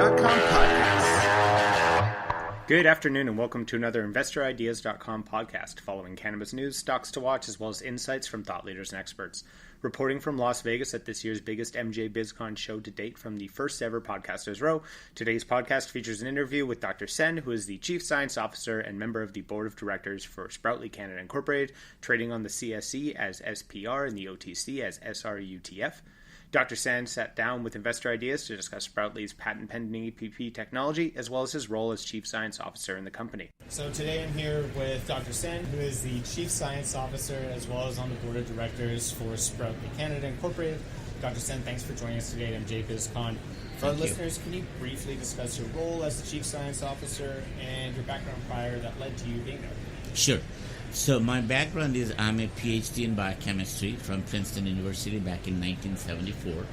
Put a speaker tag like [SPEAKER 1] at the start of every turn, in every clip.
[SPEAKER 1] InvestorIdeas.com podcast. Good afternoon and welcome to another InvestorIdeas.com podcast following cannabis news, stocks to watch, as well as insights from thought leaders and experts. Reporting from Las Vegas at this year's biggest MJBizCon show to date from the first ever Podcasters Row, today's podcast features an interview with Dr. Sen, who is the Chief Science Officer and member of the Board of Directors for Sproutly Canada Incorporated, trading on the CSE as SPR and the OTC as SRUTF. Dr. Sen sat down with Investor Ideas to discuss Sproutly's patent-pending EPP technology, as well as his role as Chief Science Officer in the company. So today I'm here with Dr. Sen, who is the Chief Science Officer, as well as on the Board of Directors for Sproutly Canada Incorporated. Dr. Sen, thanks for joining us today at MJBizCon. For our listeners, can you briefly discuss your role as the Chief Science Officer and your background prior that led to you being there?
[SPEAKER 2] Sure. So my background is I'm a PhD in biochemistry from Princeton University back in 1974.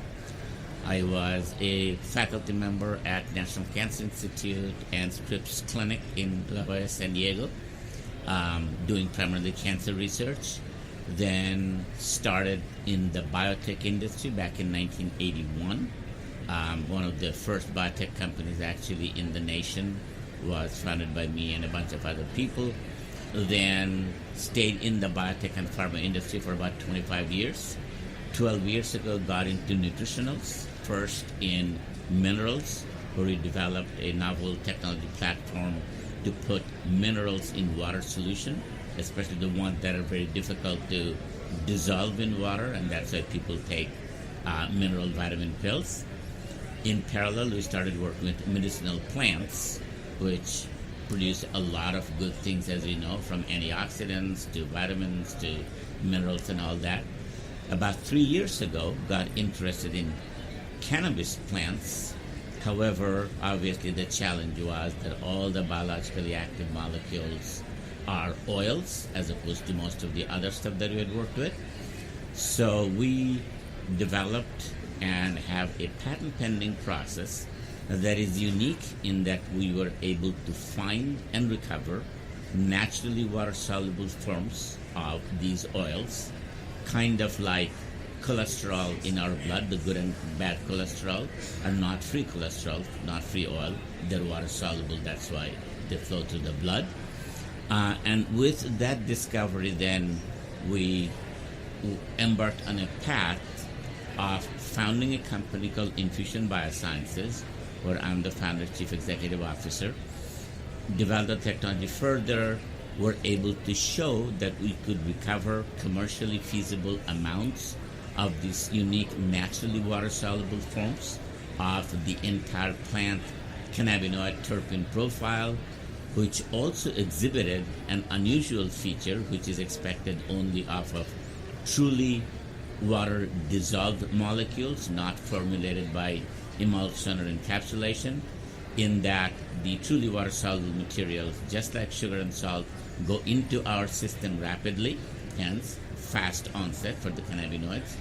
[SPEAKER 2] I was a faculty member at National Cancer Institute and Scripps Clinic in La Jolla, San Diego, doing primarily cancer research. Then started in the biotech industry back in 1981. One of the first biotech companies actually in the nation was founded by me and a bunch of other people. Then stayed in the biotech and pharma industry for about 25 years. 12 years ago, got into nutritionals, first in minerals, where we developed a novel technology platform to put minerals in water solution, especially the ones that are very difficult to dissolve in water, and that's why people take mineral vitamin pills. In parallel, we started working with medicinal plants, which produce a lot of good things, as we know, from antioxidants to vitamins to minerals and all that. About 3 years ago, got interested in cannabis plants. However, obviously the challenge was that all the biologically active molecules are oils, as opposed to most of the other stuff that we had worked with. So we developed and have a patent pending process that is unique in that we were able to find and recover naturally water-soluble forms of these oils, kind of like cholesterol in our blood. The good and bad cholesterol are not free cholesterol, not free oil. They're water-soluble, that's why they flow through the blood. And with that discovery, then we embarked on a path of founding a company called Infusion Biosciences, where I'm the founder, chief executive officer. Developed the technology further, were able to show that we could recover commercially feasible amounts of these unique naturally water-soluble forms of the entire plant cannabinoid terpene profile, which also exhibited an unusual feature, which is expected only off of truly water-dissolved molecules, not formulated by emulsion or encapsulation, in that the truly water-soluble materials, just like sugar and salt, go into our system rapidly, hence fast onset for the cannabinoids,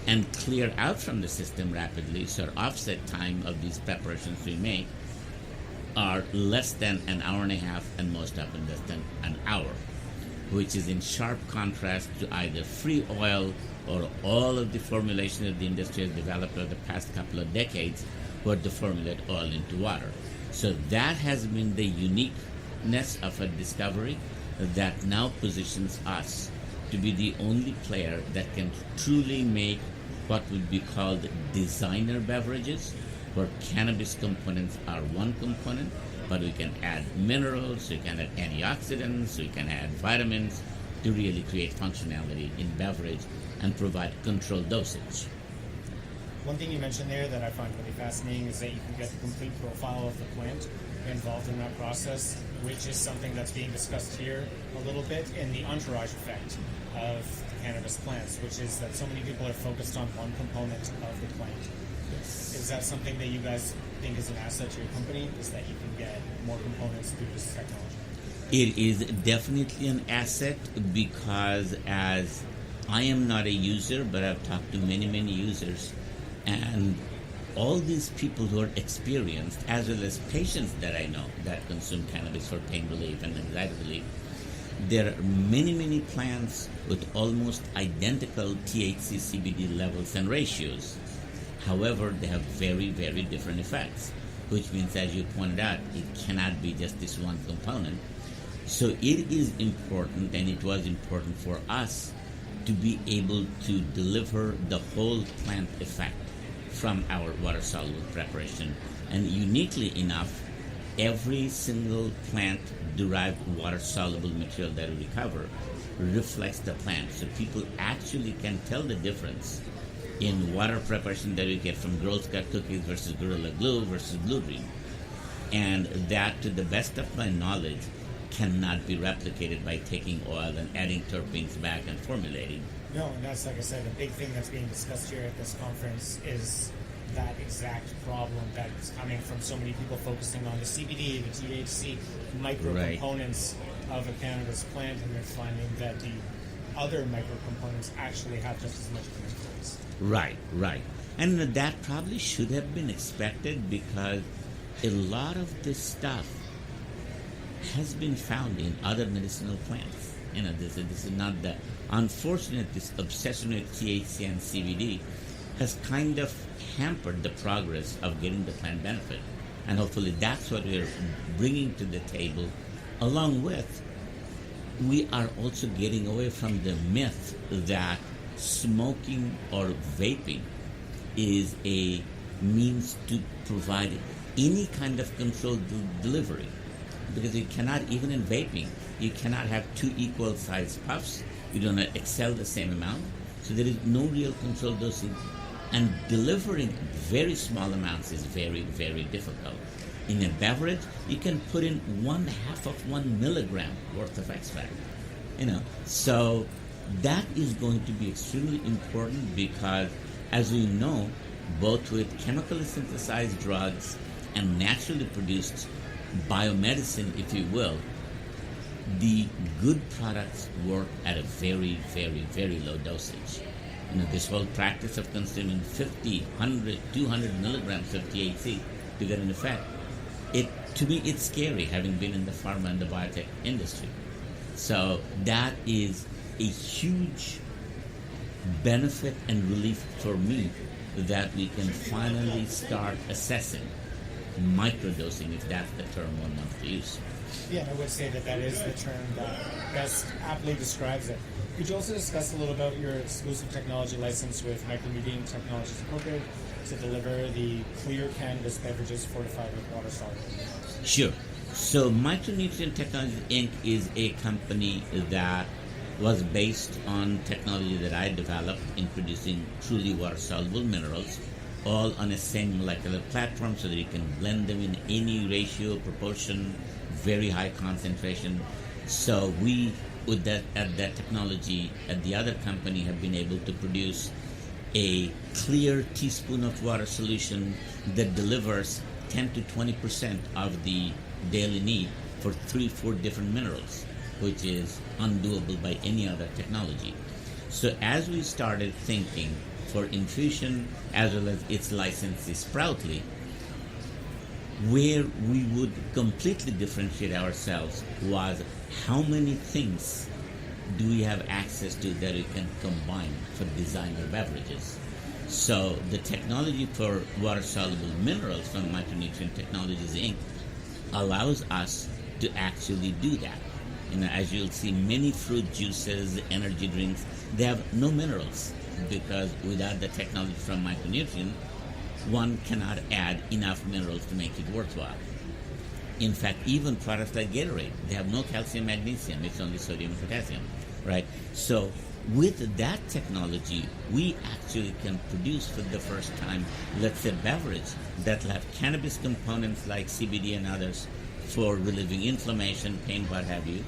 [SPEAKER 2] and clear out from the system rapidly, so offset time of these preparations we make are less than an hour and a half, and most often less than an hour, which is in sharp contrast to either free oil or all of the formulation that the industry has developed over the past couple of decades, where they formulate oil into water. So that has been the uniqueness of a discovery that now positions us to be the only player that can truly make what would be called designer beverages, where cannabis components are one component, but we can add minerals, we can add antioxidants, we can add vitamins to really create functionality in beverage and provide controlled dosage.
[SPEAKER 1] One thing you mentioned there that I find really fascinating is that you can get the complete profile of the plant involved in that process, which is something that's being discussed here a little bit in the entourage effect of the cannabis plants, which is that so many people are focused on one component of the plant.
[SPEAKER 2] Yes.
[SPEAKER 1] Is that something that you guys think is an asset to your company, is that you can get more components through this technology?
[SPEAKER 2] It is definitely an asset, because as I am not a user, but I've talked to many, many users, and all these people who are experienced, as well as patients that I know that consume cannabis for pain relief and anxiety relief, there are many, many plants with almost identical THC CBD levels and ratios. However, they have very, very different effects. which means, as you pointed out, it cannot be just this one component. So it is important, and it was important for us to be able to deliver the whole plant effect from our water-soluble preparation. And uniquely enough, every single plant-derived water-soluble material that we recover reflects the plant. So people actually can tell the difference in water preparation that we get from Girl Scout cookies versus Gorilla Glue versus Blue Dream. And that, to the best of my knowledge, cannot be replicated by taking oil and adding terpenes back and formulating.
[SPEAKER 3] No, and that's, like I said, the big thing that's being discussed here at this conference is that exact problem that is coming from so many people focusing on the CBD, the THC, micro-components of a cannabis plant, and they're finding that the other micro-components actually have just as much of an influence.
[SPEAKER 2] Right. And that probably should have been expected, because a lot of this stuff has been found in other medicinal plants. This is not the unfortunate. This obsession with THC and CBD has kind of hampered the progress of getting the plant benefit, and hopefully that's what we're bringing to the table. Along with, we are also getting away from the myth that smoking or vaping is a means to provide any kind of controlled delivery. Because you cannot, even in vaping, you cannot have two equal sized puffs. You do not exhale the same amount. So there is no real controlled dosing. And delivering very small amounts is very, very difficult. In a beverage, you can put in 1/2 of 1 milligram worth of extract. So that is going to be extremely important, because, as we know, both with chemically synthesized drugs and naturally produced biomedicine, if you will, the good products work at a very, very, very low dosage. This whole practice of consuming 50, 100, 200 milligrams of THC to get an effect, to me, it's scary, having been in the pharma and the biotech industry. So that is a huge benefit and relief for me, that we can finally start assessing microdosing, if that's the term one wants to use.
[SPEAKER 3] Yeah, I would say that is the term that best aptly describes it. Could you also discuss a little about your exclusive technology license with Micronutrient Technologies Incorporated to deliver the clear cannabis beverages fortified with water soluble?
[SPEAKER 2] Sure. So Micronutrient Technologies Inc. is a company that was based on technology that I developed in producing truly water-soluble minerals, all on a same molecular platform, so that you can blend them in any ratio, proportion, very high concentration. So we, with that technology at the other company, have been able to produce a clear teaspoon of water solution that delivers 10 to 20% of the daily need for 3-4 different minerals, which is undoable by any other technology. So as we started thinking for infusion, as well as its licensee Sproutly, where we would completely differentiate ourselves was how many things do we have access to that we can combine for designer beverages. So the technology for water-soluble minerals from Micronutrient Technologies Inc. allows us to actually do that. As you'll see, many fruit juices, energy drinks, they have no minerals, because without the technology from Micronutrient, one cannot add enough minerals to make it worthwhile. In fact, even products like Gatorade, they have no calcium, magnesium, it's only sodium and potassium, right? So with that technology, we actually can produce for the first time, let's say, beverage that will have cannabis components like CBD and others for relieving inflammation, pain, what have you,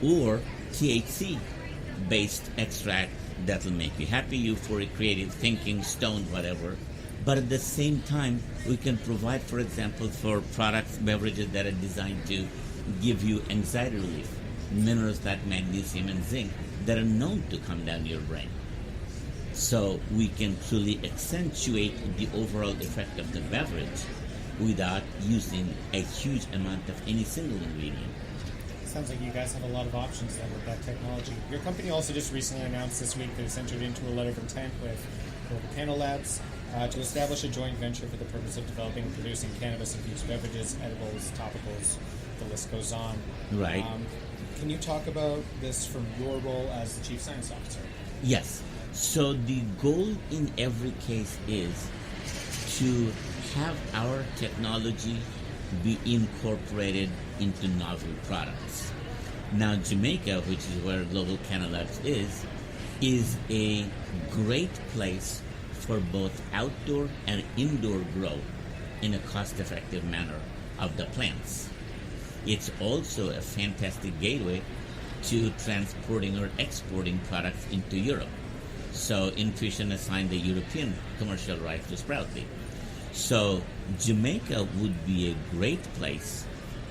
[SPEAKER 2] or THC-based extract that will make you happy, euphoric, creative, thinking, stoned, whatever. But at the same time, we can provide, for example, for products, beverages that are designed to give you anxiety relief, minerals like magnesium and zinc that are known to come down your brain. So we can truly accentuate the overall effect of the beverage without using a huge amount of any single ingredient.
[SPEAKER 3] Sounds like you guys have a lot of options then with that technology. Your company also just recently announced this week that it's entered into a letter of intent with Volcano Labs. to establish a joint venture for the purpose of developing and producing cannabis-infused beverages, edibles, topicals, the list goes on.
[SPEAKER 2] Right.
[SPEAKER 3] Can you talk about this from your role as the Chief Science Officer?
[SPEAKER 2] Yes. So the goal in every case is to have our technology be incorporated into novel products. Now, Jamaica, which is where Global Canalabs is a great place for both outdoor and indoor grow in a cost-effective manner of the plants. It's also a fantastic gateway to transporting or exporting products into Europe. So Intuition assigned the European commercial rights to Sproutly. So Jamaica would be a great place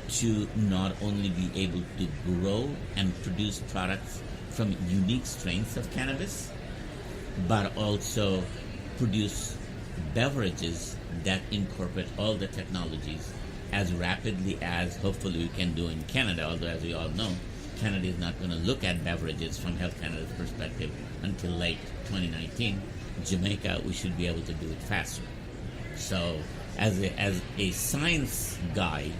[SPEAKER 2] to not only be able to grow and produce products from unique strains of cannabis, but also produce beverages that incorporate all the technologies as rapidly as hopefully we can do in Canada, although as we all know, Canada is not going to look at beverages from Health Canada's perspective until late 2019. Jamaica, we should be able to do it faster. So as a science guy,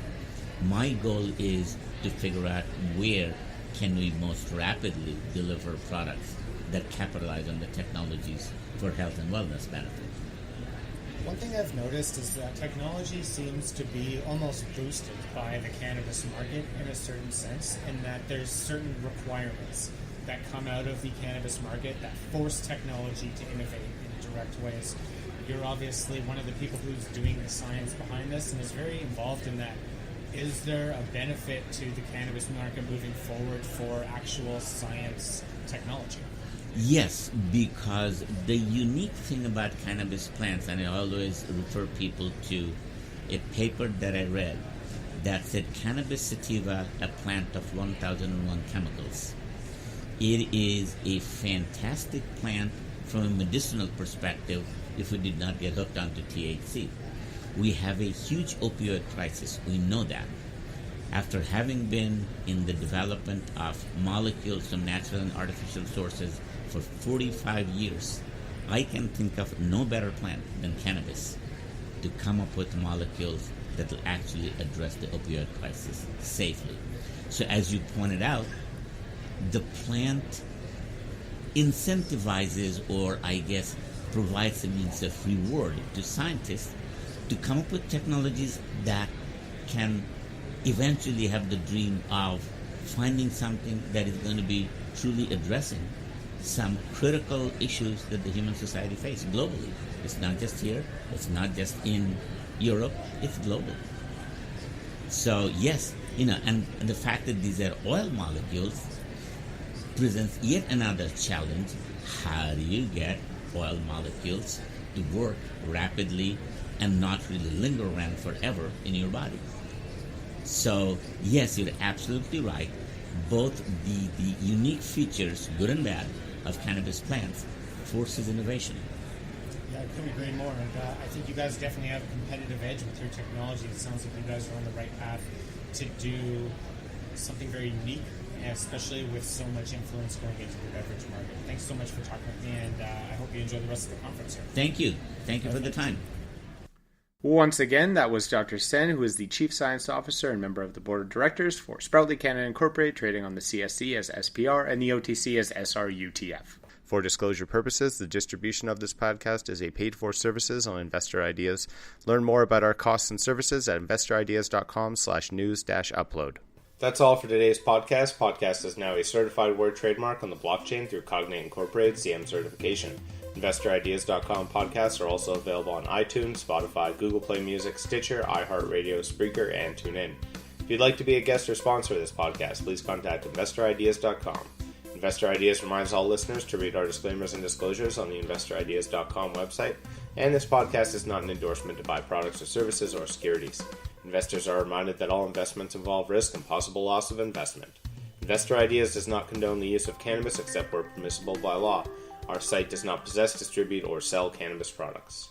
[SPEAKER 2] my goal is to figure out where can we most rapidly deliver products that capitalize on the technologies for health and wellness benefit.
[SPEAKER 3] One thing I've noticed is that technology seems to be almost boosted by the cannabis market in a certain sense, in that there's certain requirements that come out of the cannabis market that force technology to innovate in direct ways. You're obviously one of the people who's doing the science behind this and is very involved in that. Is there a benefit to the cannabis market moving forward for actual science technology?
[SPEAKER 2] Yes, because the unique thing about cannabis plants, and I always refer people to a paper that I read that said cannabis sativa, a plant of 1001 chemicals. It is a fantastic plant from a medicinal perspective if we did not get hooked onto THC. We have a huge opioid crisis. We know that. After having been in the development of molecules from natural and artificial sources for 45 years, I can think of no better plant than cannabis to come up with molecules that will actually address the opioid crisis safely. So as you pointed out, the plant incentivizes, or I guess provides a means of reward to scientists to come up with technologies that can eventually have the dream of finding something that is going to be truly addressing some critical issues that the human society faces globally. It's not just here, it's not just in Europe, it's global. So yes, and the fact that these are oil molecules presents yet another challenge. How do you get oil molecules to work rapidly and not really linger around forever in your body? So yes, you're absolutely right. Both the unique features, good and bad, of cannabis plants forces innovation.
[SPEAKER 3] Yeah, I couldn't agree more. And I think you guys definitely have a competitive edge with your technology. It sounds like you guys are on the right path to do something very unique, especially with so much influence going into the beverage market. Thanks so much for talking with me, and I hope you enjoy the rest of the conference here.
[SPEAKER 2] Thank you. Thank you for the time.
[SPEAKER 1] Once again, that was Dr. Sen, who is the Chief Science Officer and member of the Board of Directors for Sproutly Canada Incorporated, trading on the CSE as SPR and the OTC as SRUTF. For disclosure purposes, the distribution of this podcast is a paid-for services on Investor Ideas. Learn more about our costs and services at investorideas.com/news-upload. That's all for today's podcast. Podcast is now a certified word trademark on the blockchain through Cognate Incorporated CM certification. InvestorIdeas.com podcasts are also available on iTunes, Spotify, Google Play Music, Stitcher, iHeartRadio, Spreaker, and TuneIn. If you'd like to be a guest or sponsor of this podcast, please contact InvestorIdeas.com. Investor Ideas reminds all listeners to read our disclaimers and disclosures on the InvestorIdeas.com website, and this podcast is not an endorsement to buy products or services or securities. Investors are reminded that all investments involve risk and possible loss of investment. Investor Ideas does not condone the use of cannabis except where permissible by law. Our site does not possess, distribute, or sell cannabis products.